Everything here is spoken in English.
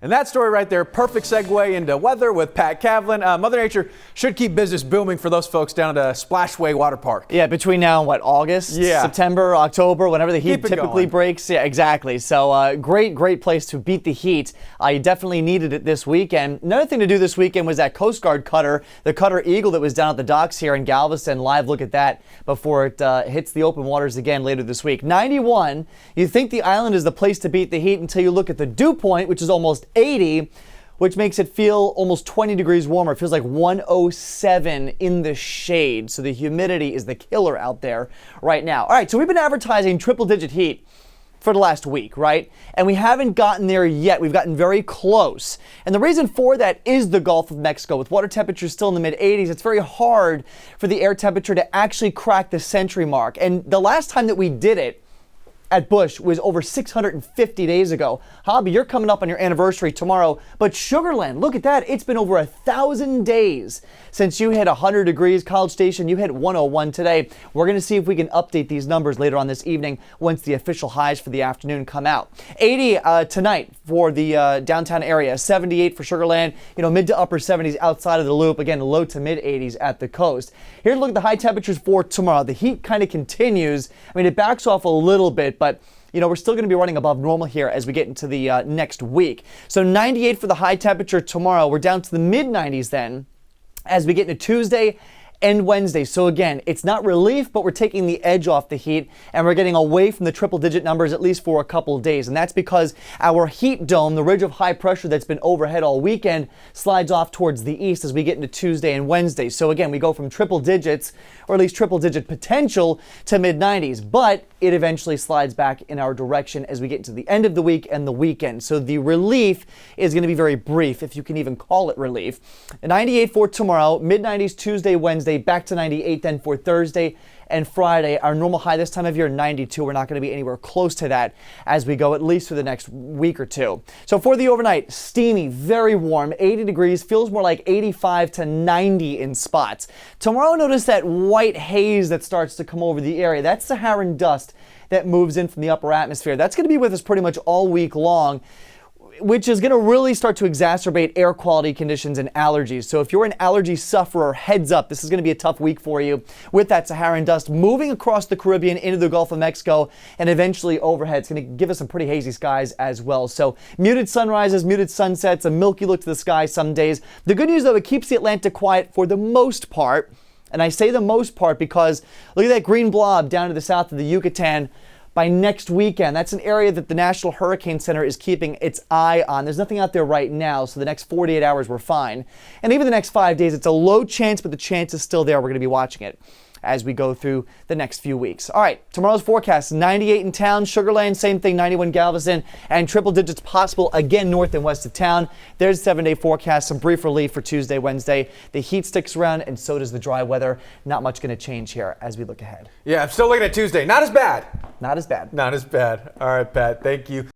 And that story right there, perfect segue into weather with Pat Cavlin. Mother Nature should keep business booming for those folks down at Splashway Water Park. Yeah, between now and what, August? Yeah. September, October, whenever the heat typically going. breaks. Yeah, exactly. So great place to beat the heat. You definitely needed it this weekend. Another thing to do this weekend was that Coast Guard cutter, the Cutter Eagle that was down at the docks here in Galveston. Live look at that before it hits the open waters again later this week. 91, you think the island is the place to beat the heat until you look at the dew point, which is almost 80, which makes it feel almost 20 degrees warmer. It feels like 107 in the shade. So the humidity is the killer out there right now. All right, so we've been advertising triple-digit heat for the last week, right? And we haven't gotten there yet. We've gotten very close. And the reason for that is the Gulf of Mexico. With water temperatures still in the mid-80s, it's very hard for the air temperature to actually crack the century mark. And the last time that we did it at Bush was over 650 days ago. Hobby, you're coming up on your anniversary tomorrow, but Sugar Land, look at that. It's been over 1,000 days since you hit 100 degrees. College Station, you hit 101 today. We're going to see if we can update these numbers later on this evening once the official highs for the afternoon come out. 80 tonight for the downtown area, 78 for Sugar Land, mid to upper 70s outside of the loop. Again, low to mid 80s at the coast. Here's a look at the high temperatures for tomorrow. The heat kind of continues. I mean, it backs off a little bit, but we're still going to be running above normal here as we get into the next week. So 98 for the high temperature tomorrow. We're down to the mid 90s then as we get into Tuesday and Wednesday. So again, it's not relief, but we're taking the edge off the heat and we're getting away from the triple-digit numbers at least for a couple of days. And that's because our heat dome, the ridge of high pressure that's been overhead all weekend, slides off towards the east as we get into Tuesday and Wednesday. So again, we go from triple digits, or at least triple-digit potential, to mid-90s, but it eventually slides back in our direction as we get into the end of the week and the weekend. So the relief is going to be very brief, if you can even call it relief. 98 for tomorrow, mid-90s Tuesday, Wednesday, back to 98 then for Thursday and Friday. Our normal high this time of year, 92. We're not going to be anywhere close to that as we go at least for the next week or two. So for the overnight, steamy, very warm, 80 degrees, feels more like 85 to 90 in spots. Tomorrow, notice that white haze that starts to come over the area. That's Saharan dust that moves in from the upper atmosphere. That's going to be with us pretty much all week long, which is going to really start to exacerbate air quality conditions and allergies. So if you're an allergy sufferer, heads up, this is going to be a tough week for you with that Saharan dust moving across the Caribbean into the Gulf of Mexico and eventually overhead. It's going to give us some pretty hazy skies as well. So muted sunrises, muted sunsets, a milky look to the sky some days. The good news, though, it keeps the Atlantic quiet for the most part. And I say the most part because look at that green blob down to the south of the Yucatan. By next weekend, that's an area that the National Hurricane Center is keeping its eye on. There's nothing out there right now, so the next 48 hours we're fine. And even the next 5 days, it's a low chance, but the chance is still there. We're going to be watching it as we go through the next few weeks. All right, tomorrow's forecast, 98 in town, Sugar Land, same thing, 91 Galveston, and triple digits possible again north and west of town. There's a 7-day forecast, some brief relief for Tuesday, Wednesday. The heat sticks around, and so does the dry weather. Not much going to change here as we look ahead. Yeah, I'm still looking at Tuesday. Not as bad. Not as bad. Not as bad. All right, Pat, thank you.